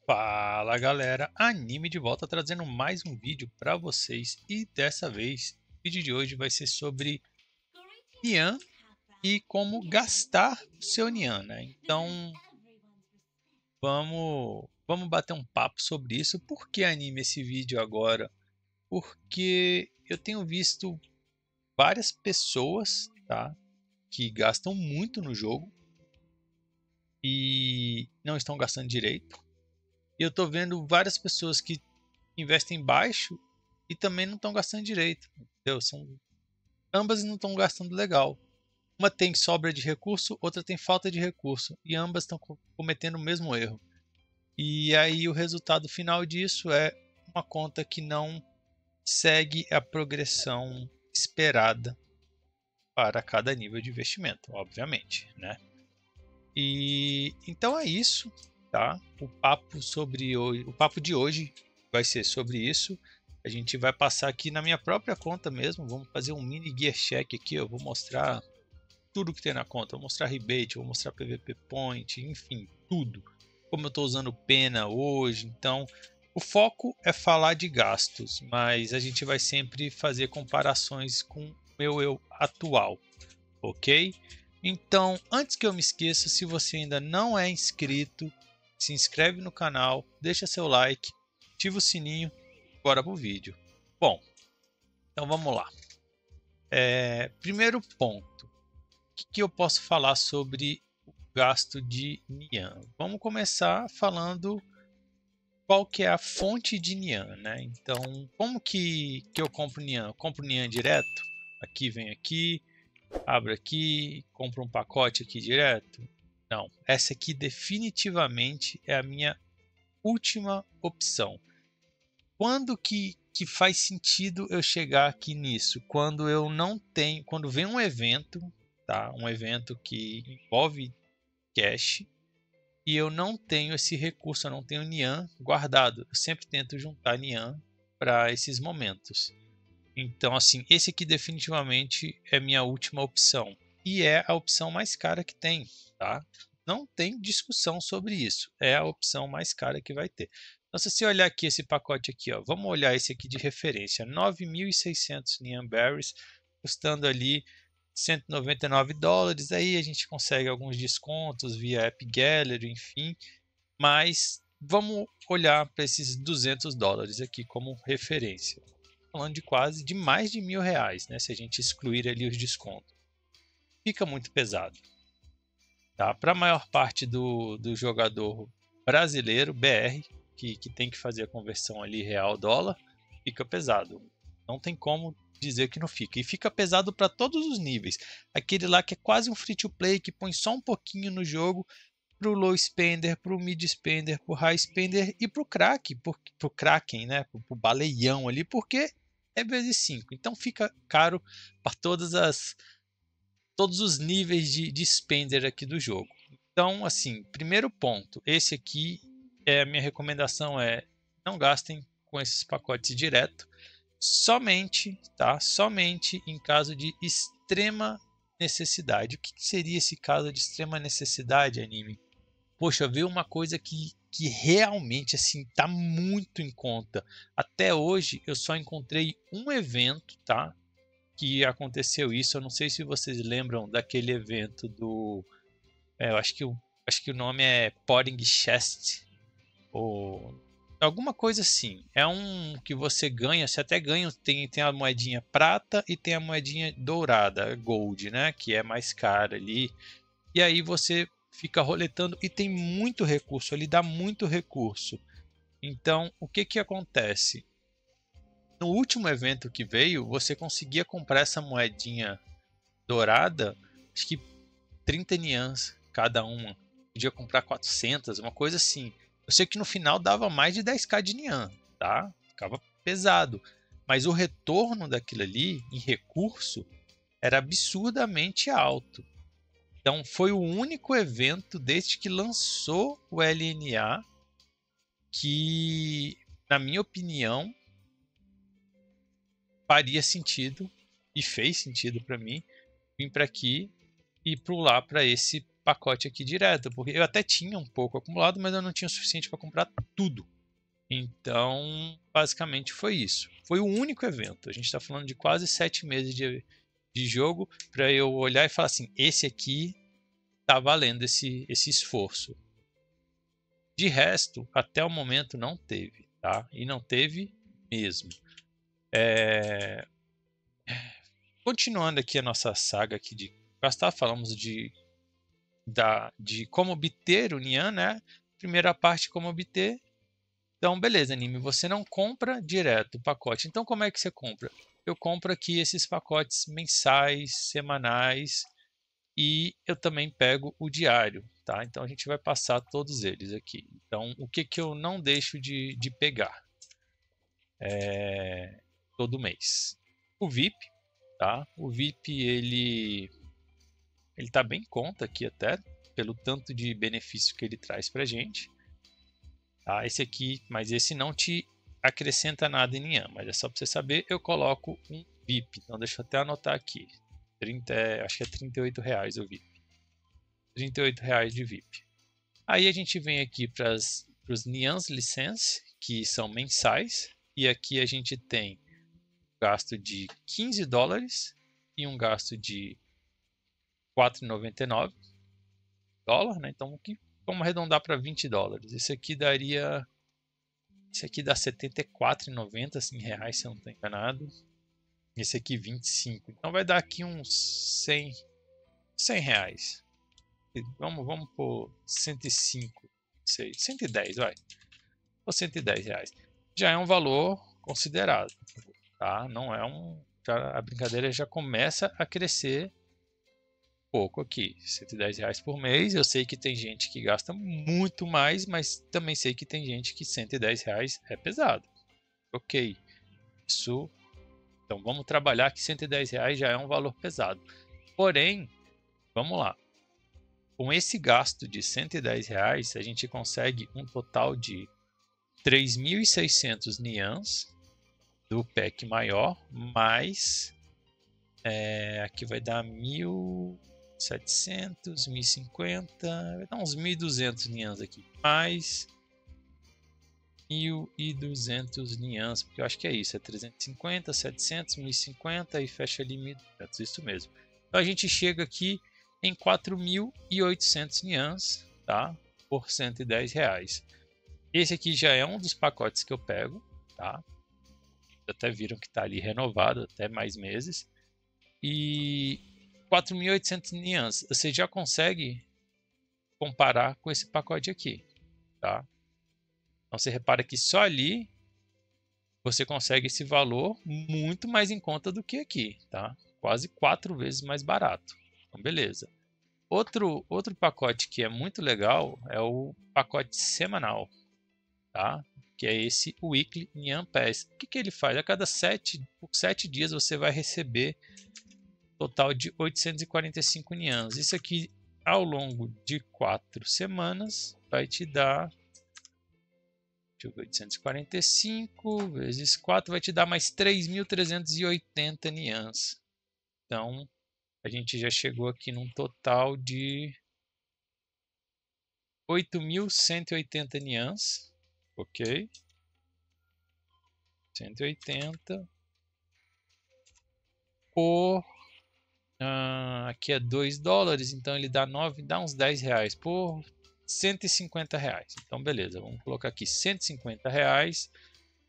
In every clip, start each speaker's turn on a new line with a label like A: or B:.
A: Fala galera, Anime de volta trazendo mais um vídeo para vocês e dessa vez o vídeo de hoje vai ser sobre Nian e como gastar o seu Nian, né? Então vamos bater um papo sobre isso. Por que anime esse vídeo agora? Porque eu tenho visto várias pessoas, tá, que gastam muito no jogo e não estão gastando direito. E eu tô vendo várias pessoas que investem baixo e também não estão gastando direito, entendeu? Ambas não estão gastando legal. Uma tem sobra de recurso, outra tem falta de recurso, e ambas estão cometendo o mesmo erro. E aí o resultado final disso é uma conta que não segue a progressão esperada para cada nível de investimento, obviamente, né? E então é isso, tá? O papo de hoje vai ser sobre isso. A gente vai passar aqui na minha própria conta mesmo. Vamos fazer um mini gear check aqui. Eu vou mostrar tudo que tem na conta. Vou mostrar rebate, vou mostrar PVP point, enfim, tudo. Como eu estou usando pena hoje. Então, o foco é falar de gastos, mas a gente vai sempre fazer comparações com o meu eu atual, ok? Então, antes que eu me esqueça, se você ainda não é inscrito, se inscreve no canal, deixa seu like, ativa o sininho, bora pro vídeo. Bom, então vamos lá. Primeiro ponto, o que eu posso falar sobre o gasto de Nian? Vamos começar falando qual que é a fonte de Nian, né? Então, como que eu compro Nian? Eu compro Nian direto? Aqui, vem aqui, abro aqui, compro um pacote aqui direto? Não, essa aqui definitivamente é a minha última opção. Quando que faz sentido eu chegar aqui nisso? Quando eu não tenho, quando vem um evento, tá? Um evento que envolve cash e eu não tenho esse recurso, eu não tenho Nian guardado. Eu sempre tento juntar Nian para esses momentos. Então, assim, esse aqui definitivamente é minha última opção. E é a opção mais cara que tem, tá? Não tem discussão sobre isso. É a opção mais cara que vai ter. Então, se você olhar aqui esse pacote aqui, ó, vamos olhar esse aqui de referência. 9.600 Nian Berries, custando ali US$ 199. Aí a gente consegue alguns descontos via App Gallery, enfim. Mas vamos olhar para esses US$ 200 aqui como referência, falando de quase de mais de R$ 1.000, né? Se a gente excluir ali os descontos, fica muito pesado, tá? Para a maior parte do jogador brasileiro, BR, que tem que fazer a conversão ali real dólar, fica pesado. Não tem como dizer que não fica. E fica pesado para todos os níveis. Aquele lá que é quase um free to play, que põe só um pouquinho no jogo, pro low spender, pro mid spender, pro high spender e pro crack, pro Kraken, né? Pro baleião ali, porque é vezes 5. Então fica caro para todos os níveis de spender aqui do jogo. Então, assim, primeiro ponto, esse aqui é a minha recomendação é não gastem com esses pacotes direto, somente, tá? Somente em caso de extrema necessidade. O que seria esse caso de extrema necessidade, anime? Poxa, veio uma coisa que realmente assim tá muito em conta. Até hoje eu só encontrei um evento, tá? Que aconteceu isso. Eu não sei se vocês lembram daquele evento do. Eu acho que o nome é Potting Chest ou alguma coisa assim. É um que você ganha, você até ganha, tem a moedinha prata e tem a moedinha dourada, gold, né? Que é mais cara ali. E aí você fica roletando e tem muito recurso, ele dá muito recurso. Então, o que que acontece? No último evento que veio, você conseguia comprar essa moedinha dourada, acho que 30 nians cada uma. Podia comprar 400, uma coisa assim. Eu sei que no final dava mais de 10k de nian, tá? Ficava pesado. Mas o retorno daquilo ali em recurso era absurdamente alto. Então foi o único evento desde que lançou o LNA que, na minha opinião, faria sentido e fez sentido para mim vir para aqui e pular para esse pacote aqui direto, porque eu até tinha um pouco acumulado, mas eu não tinha o suficiente para comprar tudo. Então, basicamente foi isso. Foi o único evento. A gente está falando de quase 7 meses de jogo para eu olhar e falar assim, esse aqui tá valendo esse esforço. De resto, até o momento não teve, tá? E não teve mesmo. Continuando aqui a nossa saga aqui de gastar, falamos de como obter o Nian, né? Primeira parte, como obter. Então, beleza, anime, você não compra direto o pacote. Então, como é que você compra? Eu compro aqui esses pacotes mensais, semanais, e eu também pego o diário, tá? Então, a gente vai passar todos eles aqui. Então, o que eu não deixo de pegar todo mês? O VIP, tá? O VIP, ele tá bem em conta aqui até, pelo tanto de benefício que ele traz pra gente. Tá? Esse aqui, mas esse não te acrescenta nada em Nian, mas é só para você saber, eu coloco um VIP. Então deixa eu até anotar aqui. Acho que é R$ 38 o VIP. R$ 38 de VIP. Aí a gente vem aqui para os Nians License, que são mensais. E aqui a gente tem gasto de $15 e um gasto de $4,99, né? Então vamos arredondar para $20. Esse aqui dá R$ 74,90 assim, reais, se eu não estou enganado. Esse aqui 25. Então vai dar aqui uns 100 reais. Vamos por 105, 110, vai. Ou R$ 110. Já é um valor considerado, tá? Não é a brincadeira já começa a crescer pouco aqui. R$ 110 por mês. Eu sei que tem gente que gasta muito mais, mas também sei que tem gente que R$ 110 é pesado. Ok, isso. Então vamos trabalhar que R$ 110 já é um valor pesado. Porém, vamos lá. Com esse gasto de R$ 110, a gente consegue um total de 3.600 nians do pack maior, mais aqui vai dar 1.700, 1.050, vai dar uns 1.200 nians aqui, mais 1.200 nians, porque eu acho que é isso, é 350, 700, 1.050 e fecha ali 1.200, isso mesmo. Então a gente chega aqui em 4.800 nians, tá? Por R$ 110. Esse aqui já é um dos pacotes que eu pego, tá? Até viram que está ali renovado até mais meses. E 4.800 nians, você já consegue comparar com esse pacote aqui, tá? Então você repara que só ali você consegue esse valor muito mais em conta do que aqui, tá? Quase 4 vezes mais barato. Então, beleza. Outro pacote que é muito legal é o pacote semanal, tá? Que é esse Weekly Nian Pass. O que ele faz? A cada 7 dias você vai receber total de 845 nians. Isso aqui, ao longo de 4 semanas, vai te dar... Deixa eu ver, 845 vezes 4 vai te dar mais 3.380 nians. Então, a gente já chegou aqui num total de 8.180 nians. Ok. 180 por... aqui é $2, então ele dá uns R$ 10 por R$ 150. Então, beleza, vamos colocar aqui R$ 150.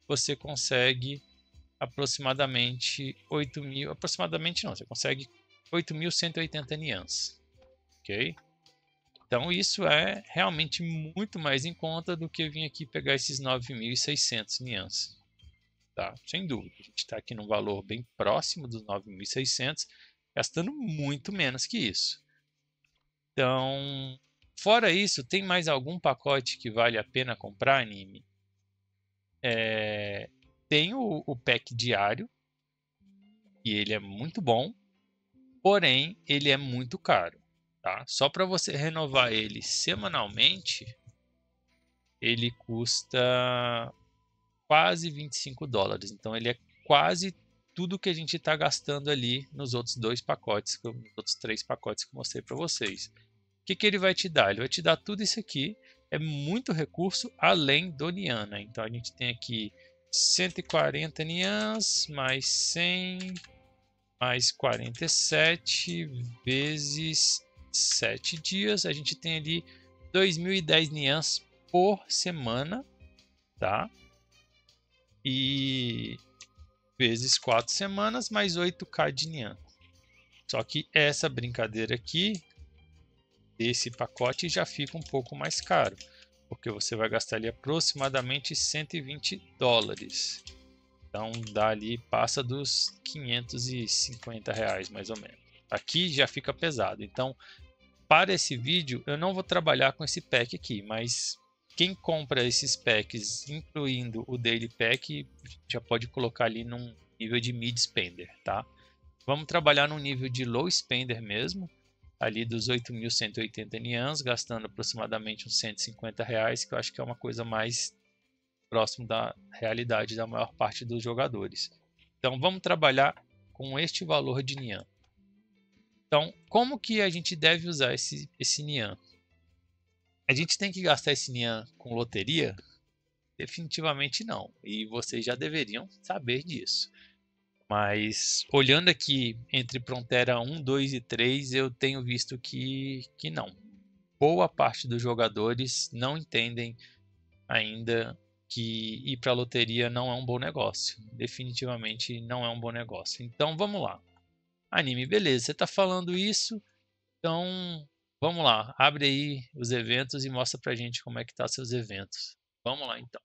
A: Você consegue aproximadamente 8.000. Aproximadamente não, você consegue 8.180 nians. Ok? Então, isso é realmente muito mais em conta do que vir aqui pegar esses 9.600 nians. Tá? Sem dúvida, a gente está aqui num valor bem próximo dos 9.600, gastando muito menos que isso. Então, fora isso, tem mais algum pacote que vale a pena comprar, anime? Tem o pack diário, e ele é muito bom, porém ele é muito caro. Tá? Só para você renovar ele semanalmente, ele custa quase $25. Então ele é quase tudo que a gente está gastando ali nos outros 2 pacotes, nos outros 3 pacotes que eu mostrei para vocês. que ele vai te dar? Ele vai te dar tudo isso aqui. É muito recurso além do Nian, né? Então a gente tem aqui 140 Nians mais 100 mais 47 vezes 7 dias. A gente tem ali 2.010 Nians por semana, tá? E vezes 4 semanas mais 8k de Nian. Só que essa brincadeira aqui, esse pacote já fica um pouco mais caro, porque você vai gastar ali aproximadamente 120 dólares. Então dá ali, passa dos 550 reais mais ou menos. Aqui já fica pesado. Então, para esse vídeo, eu não vou trabalhar com esse pack aqui, mas quem compra esses packs, incluindo o Daily Pack, já pode colocar ali num nível de Mid Spender, tá? Vamos trabalhar no nível de Low Spender mesmo, ali dos 8.180 Nians, gastando aproximadamente uns 150 reais, que eu acho que é uma coisa mais próximo da realidade da maior parte dos jogadores. Então vamos trabalhar com este valor de Nian. Então, como que a gente deve usar esse Nian? A gente tem que gastar esse Nian com loteria? Definitivamente não. E vocês já deveriam saber disso. Mas olhando aqui entre Frontera 1, 2 e 3, eu tenho visto que não. Boa parte dos jogadores não entendem ainda que ir para a loteria não é um bom negócio. Definitivamente não é um bom negócio. Então vamos lá. Anime, beleza, você está falando isso, então vamos lá. Abre aí os eventos e mostra pra gente como é que tá seus eventos. Vamos lá então.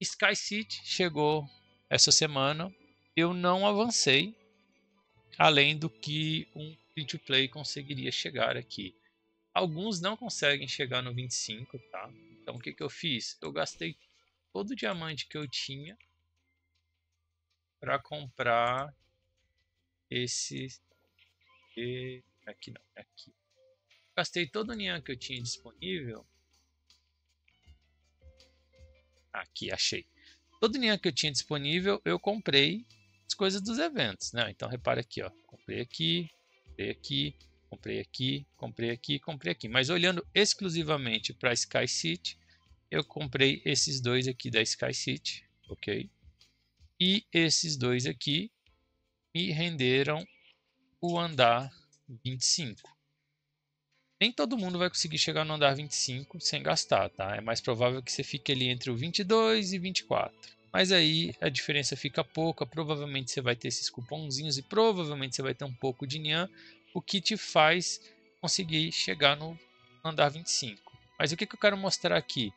A: Sky City chegou essa semana. Eu não avancei além do que um free-to-play conseguiria chegar aqui. Alguns não conseguem chegar no 25, tá? Então o que eu fiz? Eu gastei todo o diamante que eu tinha para comprar esse. Aqui não, aqui. Gastei todo o Nian que eu tinha disponível. Aqui, achei. Todo o Nian que eu tinha disponível, eu comprei as coisas dos eventos, né? Então repara aqui, ó. Comprei aqui, comprei aqui, comprei aqui, comprei aqui, comprei aqui. Mas olhando exclusivamente para Sky City, eu comprei esses dois aqui da Sky City, ok? E esses dois aqui me renderam o andar 25. Nem todo mundo vai conseguir chegar no andar 25 sem gastar, tá? É mais provável que você fique ali entre o 22 e 24. Mas aí a diferença fica pouca, provavelmente você vai ter esses cupomzinhos e provavelmente você vai ter um pouco de Nian, o que te faz conseguir chegar no andar 25. Mas o que eu quero mostrar aqui?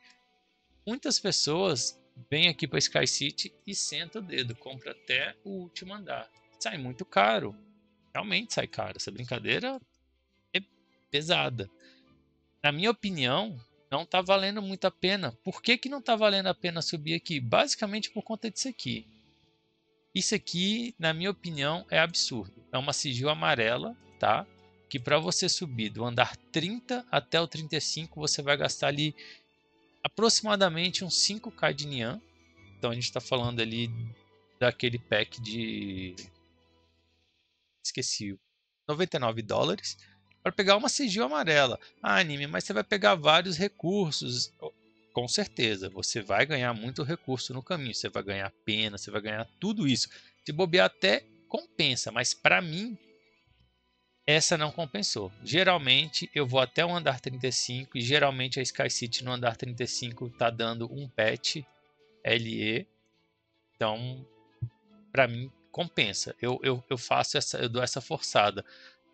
A: Muitas pessoas vêm aqui para Sky City e sentam o dedo, compra até o último andar. Sai muito caro, realmente sai caro. Essa brincadeira é pesada. Na minha opinião, não está valendo muito a pena. Por que não está valendo a pena subir aqui? Basicamente por conta disso aqui. Isso aqui, na minha opinião, é absurdo. É uma sigil amarela, tá? Que para você subir do andar 30 até o 35, você vai gastar ali aproximadamente uns 5k de Nian. Então a gente está falando ali daquele pack de... esqueci, 99 dólares. Para pegar uma sigil amarela. Ah, anime, mas você vai pegar vários recursos. Com certeza, você vai ganhar muito recurso no caminho. Você vai ganhar pena, você vai ganhar tudo isso. Se bobear até compensa, mas para mim essa não compensou. Geralmente eu vou até o andar 35 e geralmente a Sky City no andar 35 tá dando um patch LE. Então, para mim compensa. Eu faço essa, eu dou essa forçada.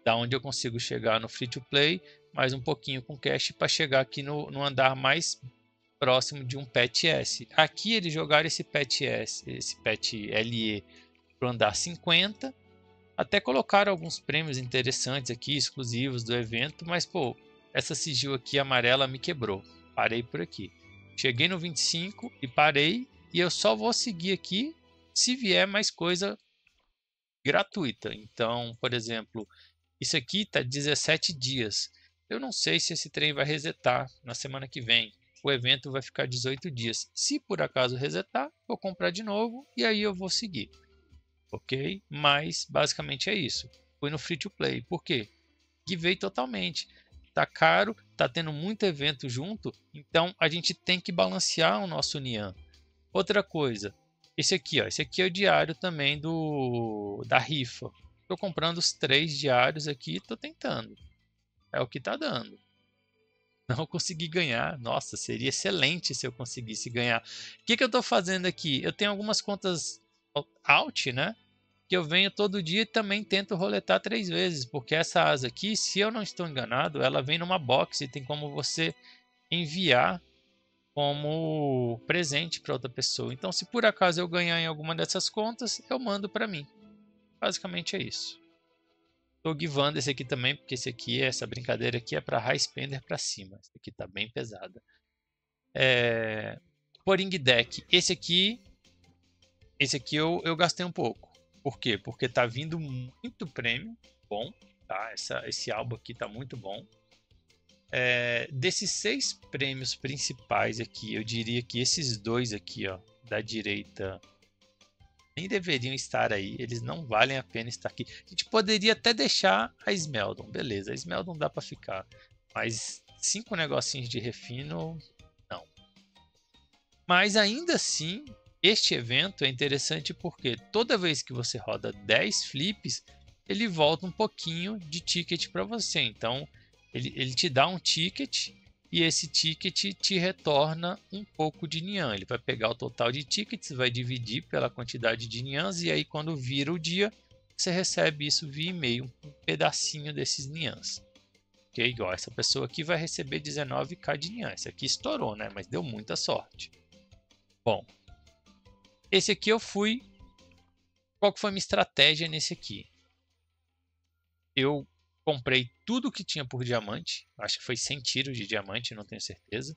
A: Da onde eu consigo chegar no free to play, mais um pouquinho com cash para chegar aqui no andar mais próximo de um patch S. Aqui eles jogaram esse patch S, esse patch LE para o andar 50, até colocaram alguns prêmios interessantes aqui, exclusivos do evento, mas pô, essa sigil aqui amarela me quebrou. Parei por aqui. Cheguei no 25 e parei, e eu só vou seguir aqui se vier mais coisa gratuita. Então, por exemplo, isso aqui está 17 dias. Eu não sei se esse trem vai resetar na semana que vem. O evento vai ficar 18 dias. Se por acaso resetar, vou comprar de novo e aí eu vou seguir. Ok? Mas basicamente é isso. Foi no free to play. Por quê? Givei totalmente. tá caro, tá tendo muito evento junto, então a gente tem que balancear o nosso Nian. Outra coisa, esse aqui é o diário também da rifa. Tô comprando os 3 diários aqui, tô tentando. É o que tá dando. Não consegui ganhar. Nossa, seria excelente se eu conseguisse ganhar. O que eu tô fazendo aqui? Eu tenho algumas contas alt, né? Que eu venho todo dia e também tento roletar 3 vezes, porque essa asa aqui, se eu não estou enganado, ela vem numa box e tem como você enviar como presente para outra pessoa. Então, se por acaso eu ganhar em alguma dessas contas, eu mando para mim. Basicamente é isso. Tô givando esse aqui também, porque essa brincadeira aqui é para high spender para cima. Esse aqui tá bem pesada. Poring deck. Esse aqui eu gastei um pouco. Por quê? Porque tá vindo muito prêmio bom, tá? Esse álbum aqui tá muito bom. Desses 6 prêmios principais aqui, eu diria que esses 2 aqui, ó, da direita, nem deveriam estar aí. Eles não valem a pena estar aqui. A gente poderia até deixar a Smeldon, beleza? A Smeldon dá para ficar, mas 5 negocinhos de refino, não. Mas ainda assim, este evento é interessante porque toda vez que você roda 10 flips, ele volta um pouquinho de ticket para você. Então, ele te dá um ticket e esse ticket te retorna um pouco de Nian. Ele vai pegar o total de tickets, vai dividir pela quantidade de Nians e aí quando vira o dia, você recebe isso via e-mail, um pedacinho desses Nians. Ok? Igual essa pessoa aqui vai receber 19k de Nian. Esse aqui estourou, né? Mas deu muita sorte. Bom, esse aqui eu fui... Qual que foi a minha estratégia nesse aqui? Eu comprei tudo que tinha por diamante. Acho que foi 100 tiros de diamante, não tenho certeza.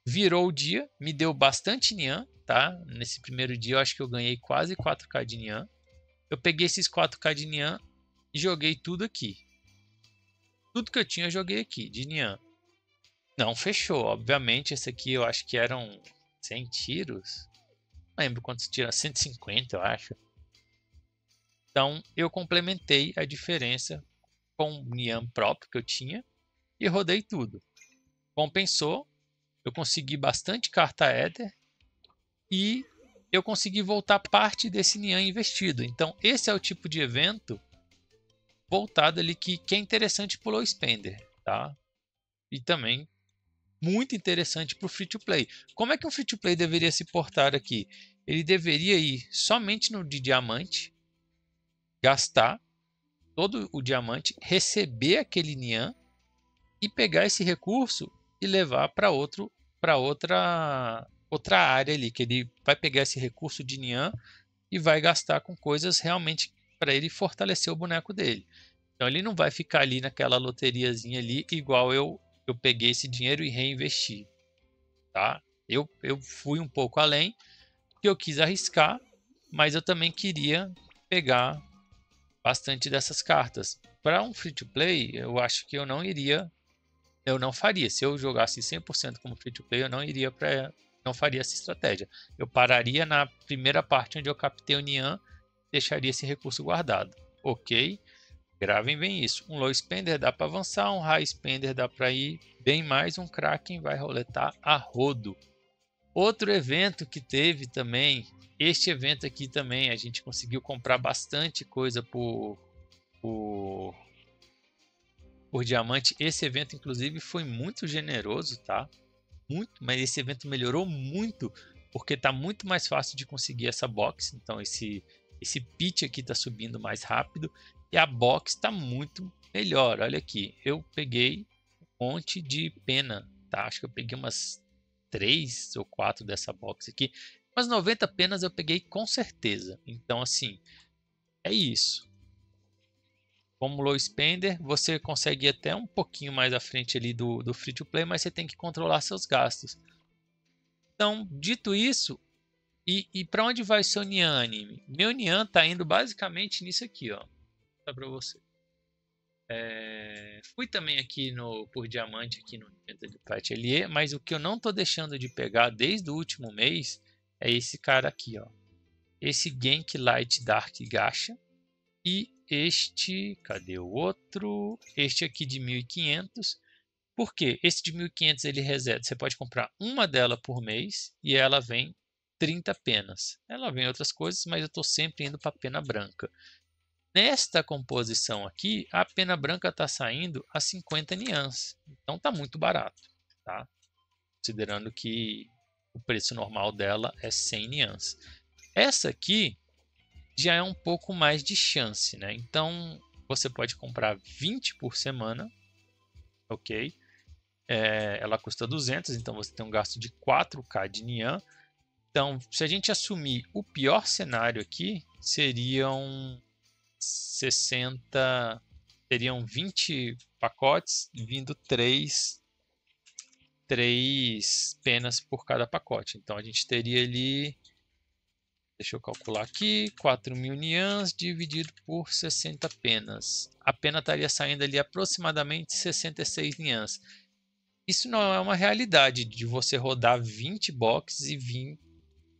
A: Virou o dia, me deu bastante Nian, tá? Nesse primeiro dia eu acho que eu ganhei quase 4k de Nian. Eu peguei esses 4k de Nian e joguei tudo aqui. Tudo que eu tinha eu joguei aqui, de Nian. Não fechou, obviamente. Esse aqui eu acho que eram 100 tiros. Não lembro quantos tiros, 150 eu acho. Então eu complementei a diferença com o Nian próprio que eu tinha e rodei tudo. Compensou, eu consegui bastante carta Ether e eu consegui voltar parte desse Nian investido. Então esse é o tipo de evento voltado ali que é interessante para o low spender, tá? E também muito interessante para o free to play. Como é que um free to play deveria se portar aqui? Ele deveria ir somente no de diamante, gastar todo o diamante, receber aquele Nian e pegar esse recurso e levar para outra área ali, que ele vai pegar esse recurso de Nian e vai gastar com coisas realmente para ele fortalecer o boneco dele. Então ele não vai ficar ali naquela loteriazinha ali igual eu peguei esse dinheiro e reinvesti, tá? Eu fui um pouco além, que eu quis arriscar, mas eu também queria pegar bastante dessas cartas. Para um free to play, eu acho que eu não faria. Se eu jogasse 100% como free to play, eu não faria essa estratégia. Eu pararia na primeira parte onde eu captei o Nian, deixaria esse recurso guardado. Ok? Gravem bem isso. Um low spender dá para avançar, um high spender dá para ir bem mais, um Kraken vai roletar a rodo. Outro evento que teve também, este evento aqui também, a gente conseguiu comprar bastante coisa por diamante. Esse evento, inclusive, foi muito generoso, tá? Mas esse evento melhorou muito, porque tá muito mais fácil de conseguir essa box. Então, esse pitch aqui tá subindo mais rápido e a box tá muito melhor. Olha aqui, eu peguei um monte de pena, tá? Acho que eu peguei umas 3 ou 4 dessa box aqui. Umas 90 penas eu peguei com certeza. Então, assim, é isso. Como low spender, você consegue ir até um pouquinho mais à frente ali do free to play, mas você tem que controlar seus gastos. Então, dito isso, e para onde vai o seu Nian anime? Meu Nian tá indo basicamente nisso aqui, ó. Tá para você. Fui também aqui por diamante aqui no evento de Atelier, mas o que eu não tô deixando de pegar desde o último mês é esse cara aqui, ó. Esse Genki Light Dark Gacha e cadê o outro? Este aqui de 1.500. Por quê? Esse de 1.500 ele reseta. Você pode comprar uma dela por mês e ela vem 30 penas. Ela vem outras coisas, mas eu estou sempre indo para a pena branca. Nesta composição aqui, a pena branca está saindo a 50 nians. Então está muito barato, tá? Considerando que o preço normal dela é 100 nians. Essa aqui já é um pouco mais de chance, né? Então você pode comprar 20 por semana, ok? Ela custa 200, então você tem um gasto de 4k de nian. Então, se a gente assumir o pior cenário aqui, seriam 20 pacotes, vindo 3 penas por cada pacote. Então, a gente teria ali, deixa eu calcular aqui, 4.000 nians dividido por 60 penas. A pena estaria saindo ali aproximadamente 66 nians. Isso não é uma realidade de você rodar 20 boxes e vir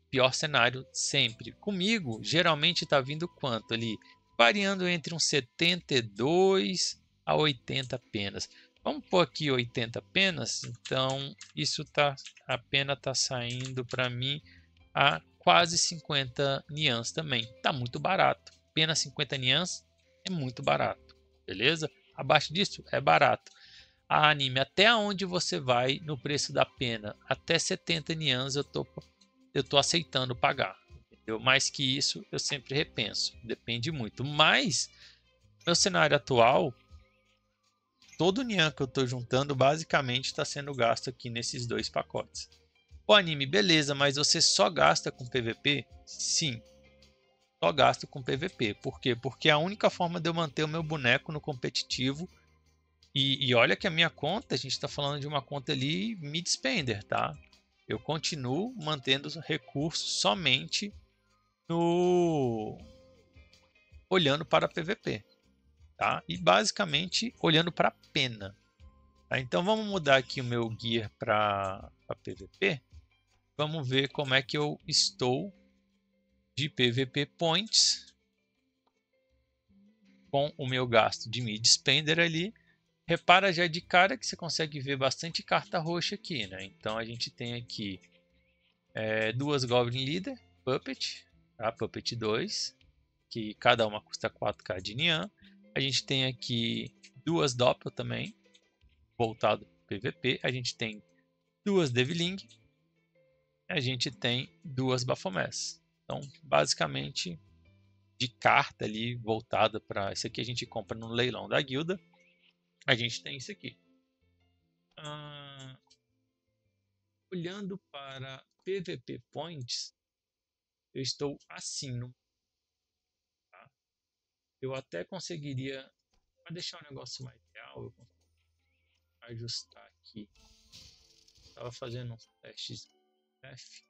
A: pior cenário sempre. Comigo, geralmente está vindo quanto ali? Variando entre uns 72 a 80 penas. Vamos pôr aqui 80 penas. Então, a pena está saindo para mim a quase 50 nians também. Está muito barato. Pena 50 nians é muito barato. Beleza? Abaixo disso é barato. A anime, até onde você vai no preço da pena? Até 70 nians eu tô aceitando pagar. Entendeu? Mais que isso, eu sempre repenso. Depende muito. Mas, meu cenário atual, todo o nian que eu estou juntando, basicamente está sendo gasto aqui nesses 2 pacotes. O anime, beleza, mas você só gasta com PVP? Sim, só gasto com PVP. Por quê? Porque é a única forma de eu manter o meu boneco no competitivo. E olha que a minha conta, a gente está falando de uma conta ali mid-spender, tá? Eu continuo mantendo os recursos somente olhando para PVP, tá? E basicamente olhando para a pena. Tá? Então vamos mudar aqui o meu gear para PVP. Vamos ver como é que eu estou de PVP points com o meu gasto de mid-spender ali. Repara já de cara que você consegue ver bastante carta roxa aqui, né? Então a gente tem aqui 2 Goblin Leader, Puppet, tá? Puppet 2, que cada uma custa 4k de nian. A gente tem aqui 2 Doppel também, voltado para PVP. A gente tem 2 Deviling. A gente tem 2 Baphomets. Então, basicamente, de carta ali voltada para... Isso aqui a gente compra no leilão da guilda. A gente tem isso aqui. Olhando para PVP Points, eu estou assim. Tá? Eu até conseguiria, para deixar o negócio mais real, eu consigo ajustar aqui. Estava fazendo uns testes F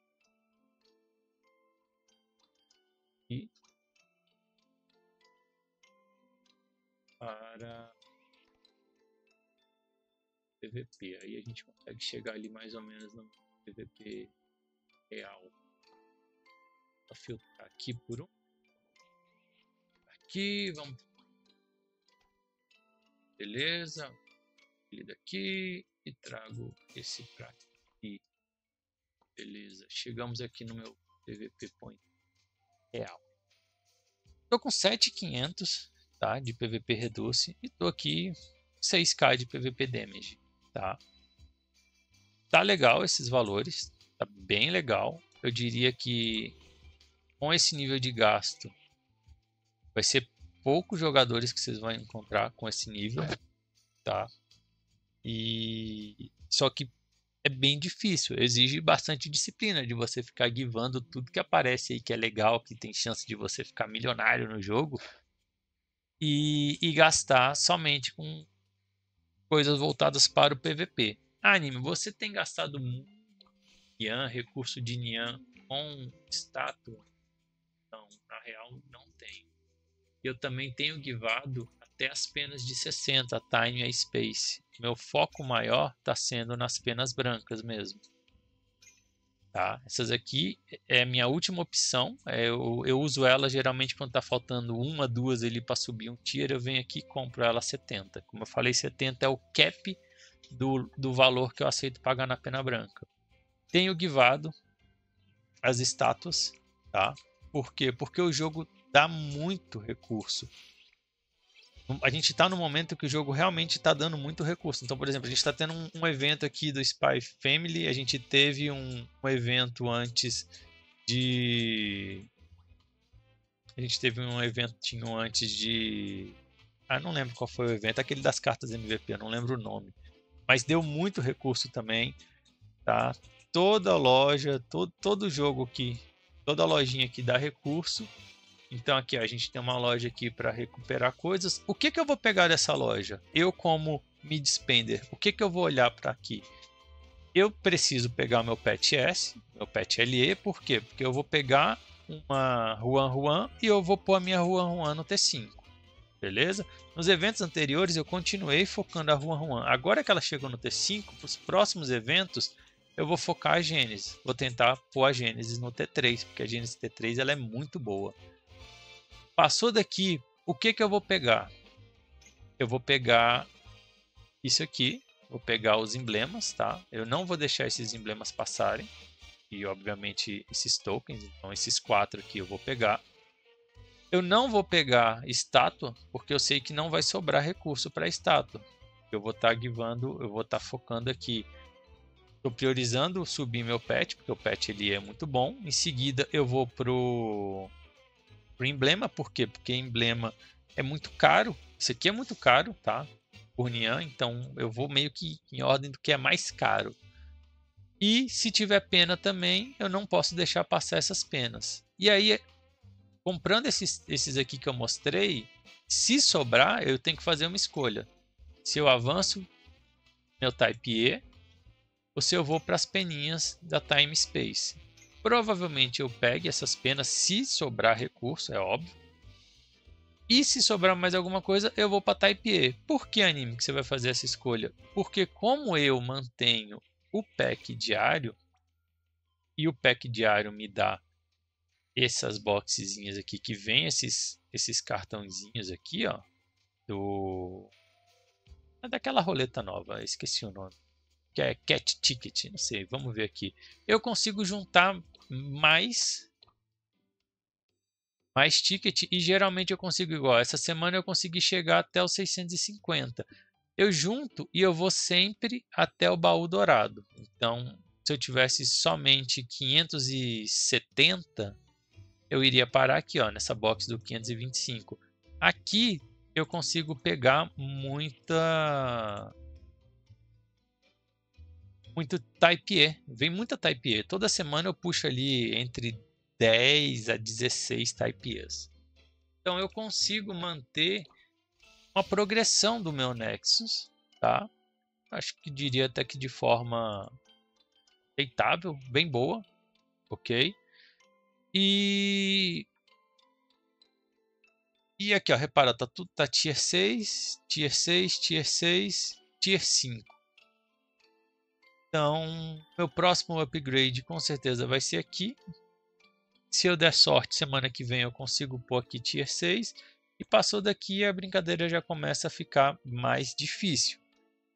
A: e para PVP. Aí a gente consegue chegar ali mais ou menos no PVP real. Vou filtrar aqui por um. Aqui, vamos. Beleza. Ele daqui e trago esse para aqui. Beleza. Chegamos aqui no meu PVP point real. Estou com 7.500, tá, de PVP Reduce e estou aqui 6k de PVP Damage, tá? Tá legal esses valores, tá bem legal. Eu diria que com esse nível de gasto vai ser poucos jogadores que vocês vão encontrar com esse nível, tá? E só que é bem difícil, exige bastante disciplina de você ficar guivando tudo que aparece aí que é legal, que tem chance de você ficar milionário no jogo e gastar somente com coisas voltadas para o PVP. Anime, você tem gastado muito Nian, recurso de Nian com estátua? Não, na real não tem. Eu também tenho guivado até as penas de 60, Time e Space. Meu foco maior está sendo nas penas brancas mesmo. tá? Essas aqui é a minha última opção. Eu uso ela geralmente quando está faltando uma, duas ali para subir um tier. Eu venho aqui e compro ela 70. Como eu falei, 70 é o cap do valor que eu aceito pagar na pena branca. Tenho guivado as estátuas, tá? Por quê? Porque o jogo dá muito recurso. A gente está no momento que o jogo realmente está dando muito recurso. Então, por exemplo, a gente está tendo um evento aqui do Spy Family. A gente teve um evento antes de... A gente teve um eventinho antes de... Ah, não lembro qual foi o evento. Aquele das cartas MVP, eu não lembro o nome. Mas deu muito recurso também, tá? Toda loja, todo jogo que... Toda lojinha que dá recurso. Então aqui ó, a gente tem uma loja aqui para recuperar coisas. O que eu vou pegar dessa loja? Eu como mid spender, o que eu vou olhar para aqui? Eu preciso pegar meu pet S, meu pet LE, por quê? Porque eu vou pegar uma Ruan e eu vou pôr a minha Ruan no T5, beleza? Nos eventos anteriores eu continuei focando a Ruan. Agora que ela chegou no T5, para os próximos eventos eu vou focar a Gênesis. Vou tentar pôr a Gênesis no T3, porque a Gênesis T3 ela é muito boa. Passou daqui, o que eu vou pegar? Eu vou pegar isso aqui, vou pegar os emblemas, tá? Eu não vou deixar esses emblemas passarem. E, obviamente, esses tokens, então esses 4 aqui eu vou pegar. Eu não vou pegar estátua, porque eu sei que não vai sobrar recurso para estátua. Eu vou estar givando, eu vou estar focando aqui. Estou priorizando subir meu pet, porque o pet ele é muito bom. Em seguida eu vou pro emblema, por quê? Porque emblema é muito caro. Isso aqui é muito caro, tá? Por Nian, então eu vou meio que em ordem do que é mais caro. E se tiver pena também, eu não posso deixar passar essas penas. E aí, comprando esses aqui que eu mostrei, se sobrar, eu tenho que fazer uma escolha. Se eu avanço meu Type E, ou se eu vou para as peninhas da Time Space. Provavelmente eu pegue essas penas se sobrar recurso, é óbvio. E se sobrar mais alguma coisa, eu vou para Type E. Por que, anime, que você vai fazer essa escolha? Porque como eu mantenho o pack diário, e o pack diário me dá essas boxezinhas aqui, que vem esses cartãozinhos aqui, ó, daquela roleta nova, esqueci o nome. Que é Cat Ticket, não sei, vamos ver aqui. Eu consigo juntar mais ticket e geralmente eu consigo igual. Essa semana eu consegui chegar até os 650. Eu junto e eu vou sempre até o baú dourado. Então, se eu tivesse somente 570, eu iria parar aqui, ó, nessa box do 525. Aqui eu consigo pegar muito Type E. Vem muita Type E. Toda semana eu puxo ali entre 10 a 16 Type E's. Então eu consigo manter uma progressão do meu Nexus, tá? Acho que diria até que de forma aceitável, bem boa, ok? E aqui, ó, repara, tá tudo tá tier 6, tier 6, tier 6, tier 5. Então, meu próximo upgrade com certeza vai ser aqui. Se eu der sorte, semana que vem eu consigo pôr aqui tier 6. E passou daqui, a brincadeira já começa a ficar mais difícil.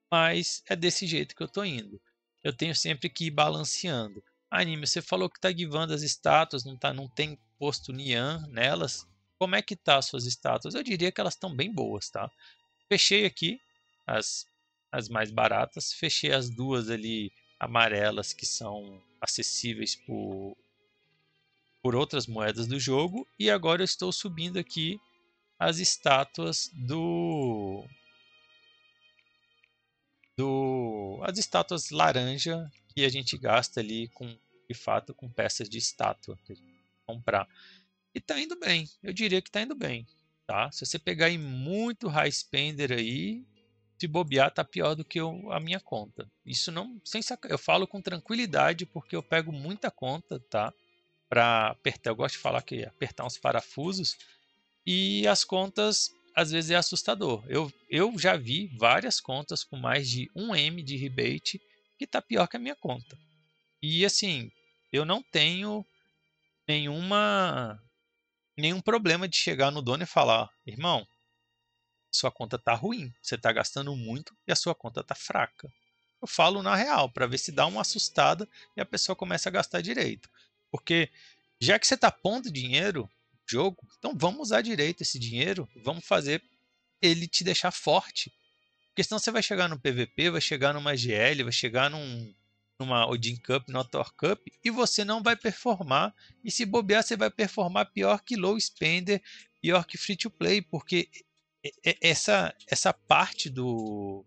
A: Mas é desse jeito que eu tô indo. Eu tenho sempre que ir balanceando. Anime, você falou que tá givando as estátuas, não tem posto Nian nelas. Como é que tá as suas estátuas? Eu diria que elas estão bem boas, tá? Fechei aqui as mais baratas, fechei as duas ali amarelas que são acessíveis por outras moedas do jogo, e agora eu estou subindo aqui as estátuas as estátuas laranja que a gente gasta ali de fato com peças de estátua que a gente comprar. E tá indo bem, eu diria que tá indo bem, tá? Se você pegar em muito high spender aí, se bobear tá pior do que a minha conta. Isso não, eu falo com tranquilidade porque eu pego muita conta, tá? Para apertar, eu gosto de falar que apertar uns parafusos, e as contas às vezes é assustador. Eu já vi várias contas com mais de 1 M de rebate que tá pior que a minha conta. E assim, Eu não tenho nenhum problema de chegar no dono e falar: irmão, sua conta tá ruim, você tá gastando muito e a sua conta tá fraca. Eu falo na real, para ver se dá uma assustada e a pessoa começa a gastar direito. Porque já que você tá pondo dinheiro no jogo, então vamos usar direito esse dinheiro, vamos fazer ele te deixar forte. Porque senão você vai chegar no PVP, vai chegar numa GL, vai chegar numa Odin Cup, numa Thor Cup, e você não vai performar. E se bobear, você vai performar pior que low spender, pior que free to play, porque essa parte dos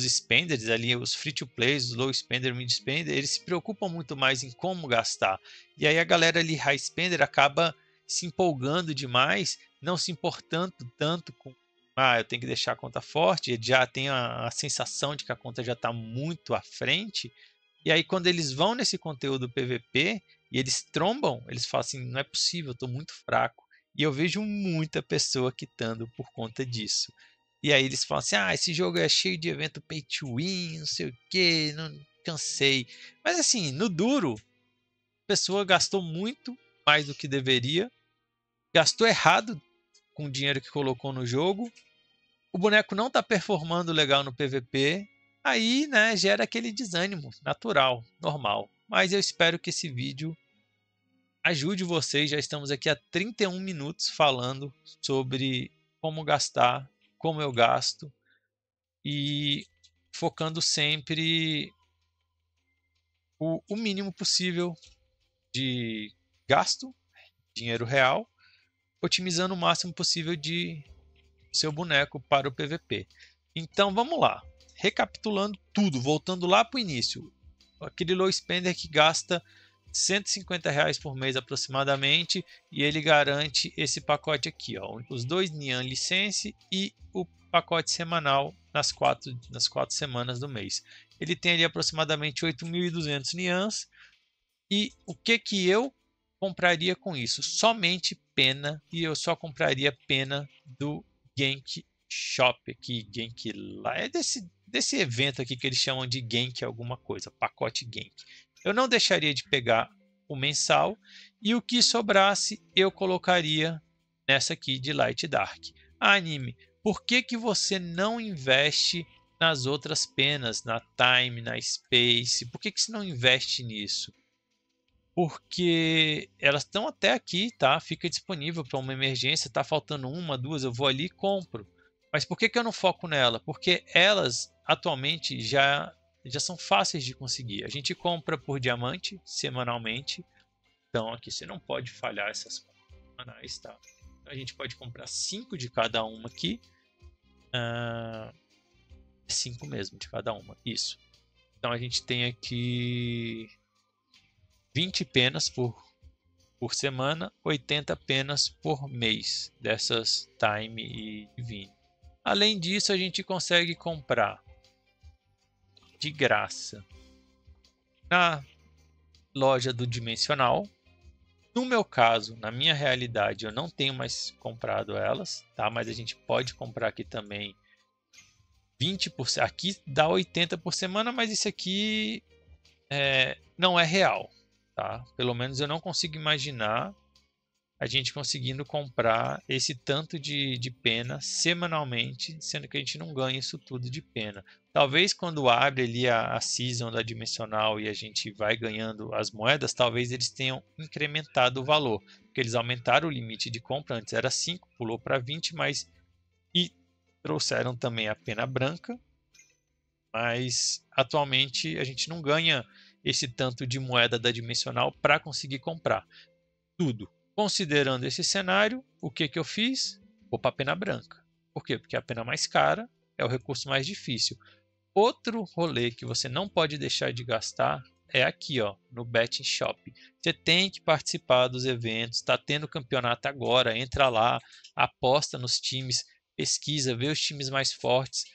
A: spenders ali, os free to plays, os low spender, mid spender, eles se preocupam muito mais em como gastar. E aí a galera ali high spender acaba se empolgando demais, não se importando tanto com eu tenho que deixar a conta forte, ele já tem a sensação de que a conta já está muito à frente. E aí quando eles vão nesse conteúdo PVP e eles trombam, eles falam assim, não é possível, eu estou muito fraco. E eu vejo muita pessoa quitando por conta disso. E aí eles falam assim, esse jogo é cheio de evento pay to win, não sei o que, não cansei. Mas assim, no duro, a pessoa gastou muito mais do que deveria, gastou errado com o dinheiro que colocou no jogo, o boneco não está performando legal no PVP, aí, né, gera aquele desânimo natural, normal. Mas eu espero que esse vídeo ajude vocês. Já estamos aqui há 31 minutos falando sobre como gastar, como eu gasto e focando sempre o mínimo possível de gasto, dinheiro real, otimizando o máximo possível de seu boneco para o PVP. Então vamos lá, recapitulando tudo, voltando lá para o início. Aquele low spender que gasta R$ 150 por mês aproximadamente e ele garante esse pacote aqui, ó, os 2 Nian License e o pacote semanal nas quatro semanas do mês. Ele tem ali aproximadamente 8.200 Nians e o que eu compraria com isso? Somente pena, e eu só compraria pena do Genk Shop aqui, Genk lá, é desse evento aqui que eles chamam de Genk alguma coisa, pacote Genk. Eu não deixaria de pegar o mensal e o que sobrasse eu colocaria nessa aqui de Light Dark. Anime, por que você não investe nas outras penas, na Time, na Space? Por que você não investe nisso? Porque elas estão até aqui, tá? Fica disponível para uma emergência, tá faltando uma, duas, eu vou ali e compro. Mas por que eu não foco nela? Porque elas atualmente já são fáceis de conseguir. A gente compra por diamante semanalmente. Então aqui você não pode falhar essas compras semanais, tá? A gente pode comprar 5 de cada uma aqui. 5 mesmo de cada uma, isso. Então a gente tem aqui 20 penas por semana, 80 penas por mês dessas Time e Divine. Além disso, a gente consegue comprar de graça na loja do Dimensional. No meu caso, na minha realidade, eu não tenho mais comprado elas, tá? Mas a gente pode comprar aqui também 20%. Aqui dá 80 por semana, mas isso aqui não é real, tá? Pelo menos eu não consigo imaginar a gente conseguindo comprar esse tanto de pena semanalmente, sendo que a gente não ganha isso tudo de pena. Talvez quando abre ali a season da Dimensional e a gente vai ganhando as moedas, talvez eles tenham incrementado o valor, porque eles aumentaram o limite de compra, antes era 5, pulou para 20, mas e trouxeram também a pena branca, mas atualmente a gente não ganha esse tanto de moeda da Dimensional para conseguir comprar tudo. Considerando esse cenário, o que eu fiz? Vou para a pena branca. Por quê? Porque a pena mais cara é o recurso mais difícil. Outro rolê que você não pode deixar de gastar é aqui, ó, no Betting Shop. Você tem que participar dos eventos, está tendo campeonato agora, entra lá, aposta nos times, pesquisa, vê os times mais fortes,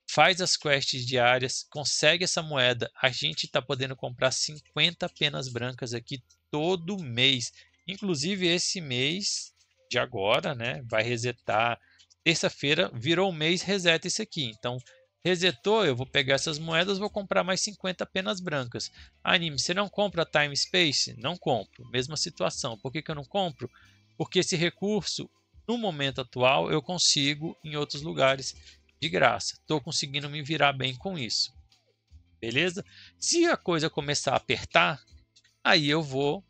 A: faz as quests diárias, consegue essa moeda. A gente está podendo comprar 50 penas brancas aqui todo mês. Inclusive esse mês de agora, né, vai resetar. Terça-feira virou o mês, reseta isso aqui. Então Resetou, eu vou pegar essas moedas, vou comprar mais 50 penas brancas. Anime, você não compra Time Space? Não compro. Mesma situação. Por que eu não compro? Porque esse recurso, no momento atual, eu consigo em outros lugares de graça. Estou conseguindo me virar bem com isso. Beleza? Se a coisa começar a apertar, aí eu vou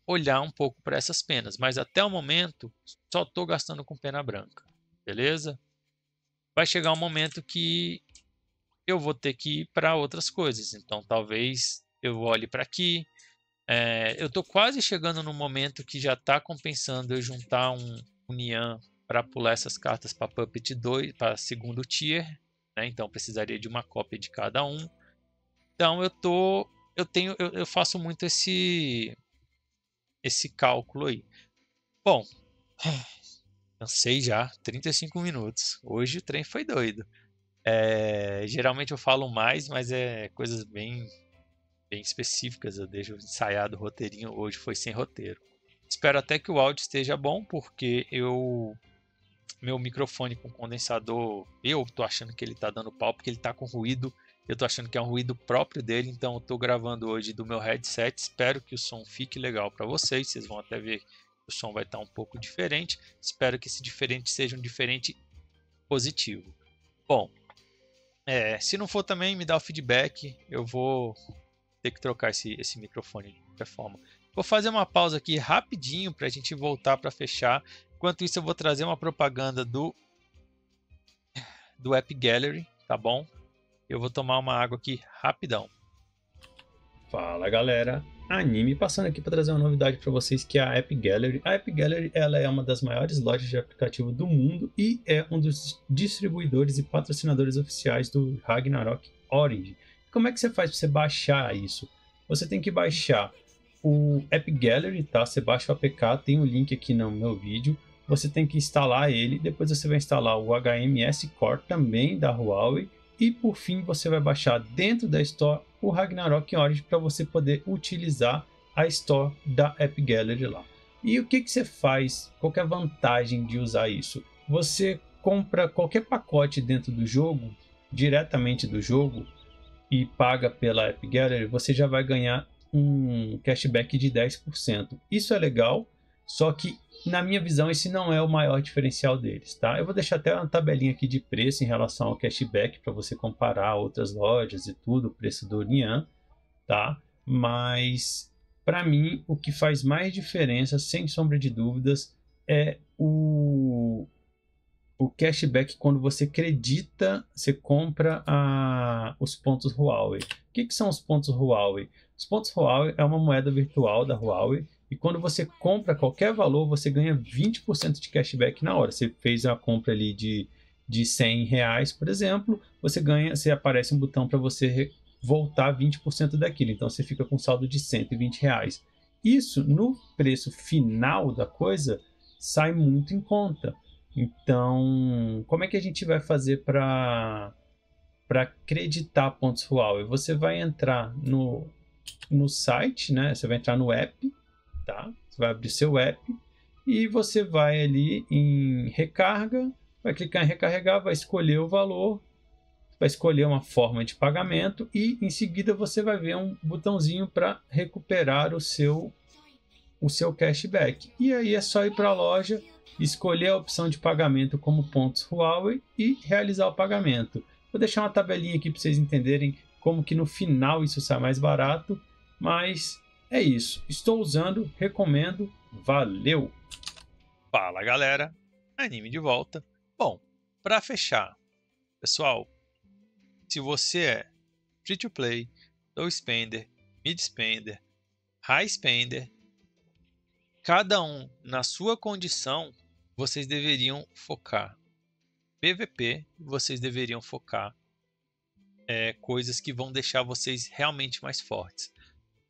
A: olhar um pouco para essas penas. Mas até o momento, só estou gastando com pena branca. Beleza? Vai chegar um momento que eu vou ter que ir para outras coisas. Então, talvez eu olhe para aqui. Eu estou quase chegando no momento que já está compensando eu juntar um Nian para pular essas cartas para Puppet 2, para segundo tier. Né? Então, precisaria de uma cópia de cada um. Então, eu faço muito esse cálculo aí. Bom, cansei já, 35 minutos. Hoje o trem foi doido. Geralmente eu falo mais, mas é coisas bem específicas. Eu deixo ensaiado o roteirinho. Hoje foi sem roteiro. Espero até que o áudio esteja bom, porque meu microfone com condensador, eu tô achando que ele tá dando pau, porque ele tá com ruído. Eu tô achando que é um ruído próprio dele, então eu tô gravando hoje do meu headset. Espero que o som fique legal para vocês. Vocês vão até ver que o som vai estar um pouco diferente. Espero que esse diferente seja um diferente positivo. Bom, se não for também, me dá o feedback. Eu vou ter que trocar esse microfone de qualquer forma. Vou fazer uma pausa aqui rapidinho para a gente voltar para fechar. Enquanto isso, eu vou trazer uma propaganda do App Gallery, tá bom? Eu vou tomar uma água aqui rapidão.
B: Fala galera, Anime passando aqui para trazer uma novidade para vocês que é a App Gallery. A App Gallery ela é uma das maiores lojas de aplicativo do mundo e é um dos distribuidores e patrocinadores oficiais do Ragnarok Origin. Como é que você faz para você baixar isso? Você tem que baixar o App Gallery, tá? Você baixa o APK, tem o link aqui no meu vídeo. Você tem que instalar ele, depois você vai instalar o HMS Core também da Huawei e por fim você vai baixar dentro da Store o Ragnarok Origin para você poder utilizar a Store da App Gallery lá. E o que você faz? Qual é a vantagem de usar isso? Você compra qualquer pacote dentro do jogo, diretamente do jogo, e paga pela App Gallery, você já vai ganhar um cashback de 10%. Isso é legal, só que na minha visão esse não é o maior diferencial deles, tá? Eu vou deixar até uma tabelinha aqui de preço em relação ao cashback para você comparar outras lojas e tudo, o preço do Nian, tá? Mas para mim o que faz mais diferença, sem sombra de dúvidas, é o cashback quando você acredita, você compra os pontos Huawei. O que são os pontos Huawei? Os pontos Huawei é uma moeda virtual da Huawei e quando você compra qualquer valor, você ganha 20% de cashback na hora. Você fez a compra ali de R$ 100, por exemplo, você aparece um botão para você voltar 20% daquilo. Então você fica com saldo de R$ 120. Isso no preço final da coisa sai muito em conta. Então, como é que a gente vai fazer para acreditar pontos Huawei? Você vai entrar no site, né? Você vai entrar no app, tá? Você vai abrir seu app e você vai ali em recarga, vai clicar em recarregar, vai escolher o valor, vai escolher uma forma de pagamento e em seguida você vai ver um botãozinho para recuperar o seu cashback. E aí é só ir para a loja, escolher a opção de pagamento como pontos Huawei e realizar o pagamento. Vou deixar uma tabelinha aqui para vocês entenderem como que no final isso sai mais barato, mas é isso. Estou usando, recomendo, valeu!
A: Fala galera, Anime de volta. Bom, para fechar, pessoal, se você é free to play, low spender, mid spender, high spender, cada um na sua condição, vocês deveriam focar. PVP, vocês deveriam focar coisas que vão deixar vocês realmente mais fortes.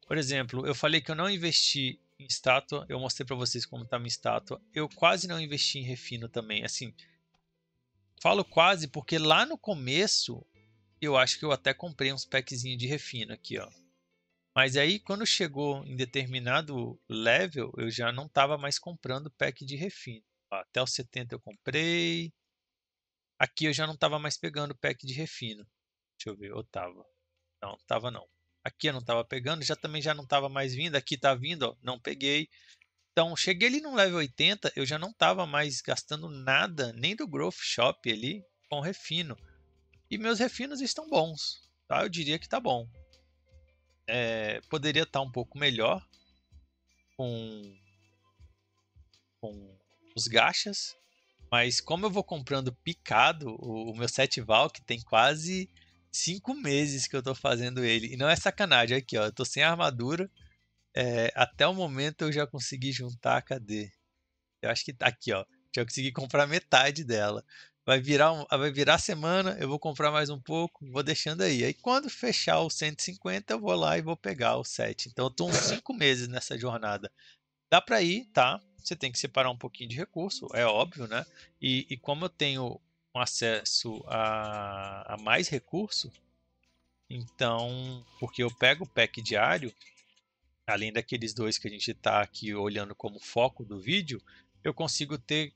A: Por exemplo, eu falei que eu não investi em estátua, eu mostrei para vocês como está minha estátua. Eu quase não investi em refino também. Assim, falo quase porque lá no começo eu acho que eu até comprei uns packzinhos de refino aqui, ó. Mas aí quando chegou em determinado level, eu já não estava mais comprando pack de refino. Até os 70 eu comprei. Aqui eu já não tava mais pegando pack de refino. Deixa eu ver, ou tava? Não, tava não. Aqui eu não tava pegando, também já não tava mais vindo. Aqui tá vindo, ó, não peguei. Então, cheguei ali no level 80, eu já não tava mais gastando nada, nem do Growth Shop ali, com refino. E meus refinos estão bons, tá? Eu diria que tá bom. Poderia estar um pouco melhor com, com os gachas, mas como eu vou comprando picado, o meu 7 Valk tem quase 5 meses que eu tô fazendo ele. E não é sacanagem, aqui ó, eu tô sem armadura. Até o momento eu já consegui juntar, cadê? Eu acho que tá aqui, ó. Já consegui comprar metade dela. Vai virar semana, eu vou comprar mais um pouco, vou deixando aí. Aí quando fechar o 150, eu vou lá e vou pegar o 7. Então eu tô uns 5 meses nessa jornada. Dá para ir, tá? Você tem que separar um pouquinho de recurso, é óbvio, né? E como eu tenho um acesso a mais recurso, então, porque eu pego o pack diário, além daqueles dois que a gente está aqui olhando como foco do vídeo, eu consigo ter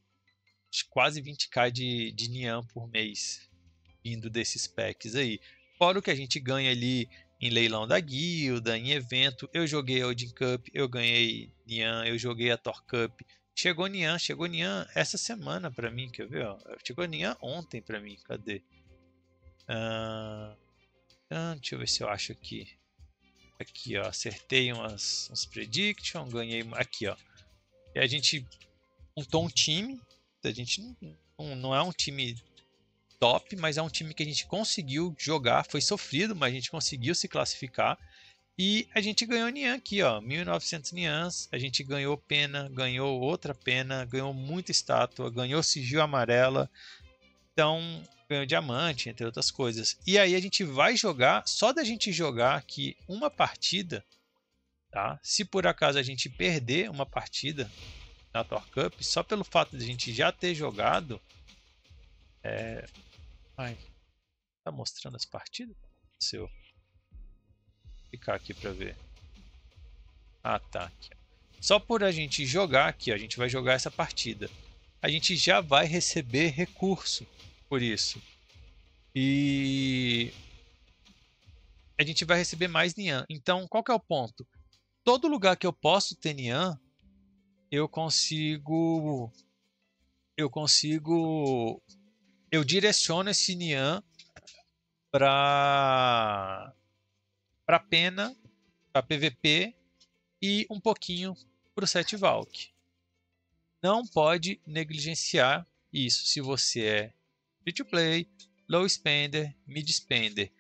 A: quase 20k de Nian por mês vindo desses packs aí. Fora o que a gente ganha ali em leilão da guilda, em evento. Eu joguei a Odin Cup, eu ganhei Nian, eu joguei a Thor Cup. Chegou Nian essa semana pra mim, quer ver? Ó? Chegou Nian ontem pra mim, cadê? Deixa eu ver se eu acho aqui. Aqui, ó, acertei uns prediction, ganhei aqui, ó. E a gente montou um time. A gente não é um time top, mas é um time que a gente conseguiu jogar. Foi sofrido, mas a gente conseguiu se classificar. E a gente ganhou Nian aqui, ó, 1900 Nians. A gente ganhou pena, ganhou outra pena, ganhou muita estátua, ganhou sigil amarela. Então, ganhou diamante, entre outras coisas. E aí a gente vai jogar, só da gente jogar aqui uma partida, tá? Se por acaso a gente perder uma partida na Thor Cup, só pelo fato de a gente já ter jogado. Ai, tá mostrando as partidas? Se eu clicar aqui para ver. Ah, tá. Aqui. Só por a gente jogar aqui, ó, a gente vai jogar essa partida. A gente já vai receber recurso por isso. E a gente vai receber mais Nian. Então, qual que é o ponto? Todo lugar que eu posso ter Nian, eu direciono esse Nian para pena, para PVP e um pouquinho para o 7 Valk. Não pode negligenciar isso se você é free to play, low spender, mid spender.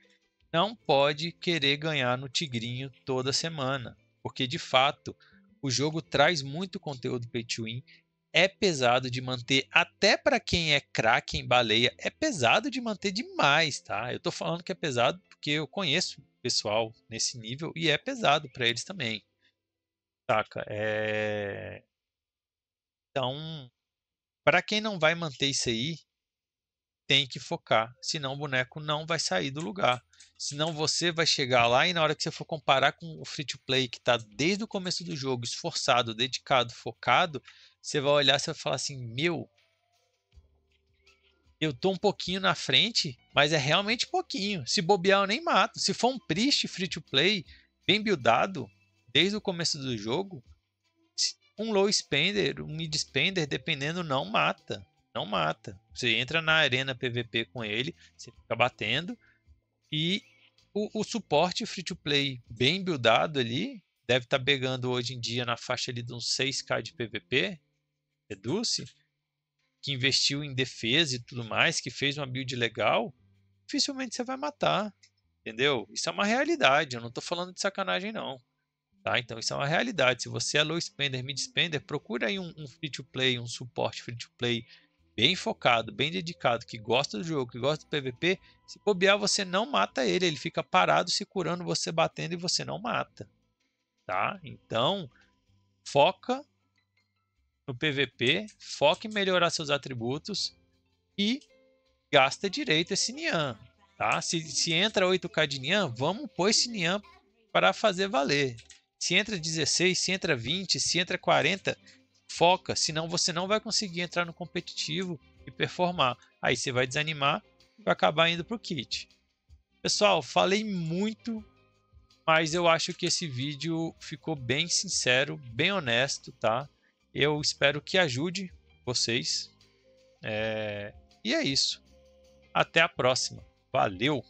A: Não pode querer ganhar no tigrinho toda semana, porque de fato o jogo traz muito conteúdo pay to win. É pesado de manter, até para quem é craque em baleia, é pesado de manter demais, tá? Eu tô falando que é pesado porque eu conheço pessoal nesse nível e é pesado para eles também, saca? Então, para quem não vai manter isso aí, tem que focar, senão o boneco não vai sair do lugar. Senão você vai chegar lá e na hora que você for comparar com o free to play que está desde o começo do jogo, esforçado, dedicado, focado, você vai olhar e vai falar assim, meu, eu tô um pouquinho na frente, mas é realmente pouquinho. Se bobear eu nem mato. Se for um Priest free to play, bem buildado, desde o começo do jogo, um low spender, um mid spender, dependendo, não mata. Não mata. Você entra na arena PVP com ele, você fica batendo. E o suporte free to play bem buildado ali, deve estar pegando hoje em dia na faixa ali de uns 6k de PVP, Reduce, que investiu em defesa e tudo mais, que fez uma build legal, dificilmente você vai matar. Entendeu? Isso é uma realidade, eu não estou falando de sacanagem não. Tá? Então isso é uma realidade. Se você é low spender, mid spender, procura aí um free to play, um suporte free to play bem focado, bem dedicado, que gosta do jogo, que gosta do PVP. Se bobear, você não mata ele, ele fica parado se curando, você batendo e você não mata. Tá? Então, foca no PVP, foca em melhorar seus atributos e gasta direito esse Nian. Tá? Se entra 8k de Nian, vamos pôr esse Nian para fazer valer. Se entra 16, se entra 20, se entra 40, foca, senão você não vai conseguir entrar no competitivo e performar. Aí você vai desanimar e vai acabar indo para o kit. Pessoal, falei muito, mas eu acho que esse vídeo ficou bem sincero, bem honesto, tá? Eu espero que ajude vocês. E é isso. Até a próxima. Valeu!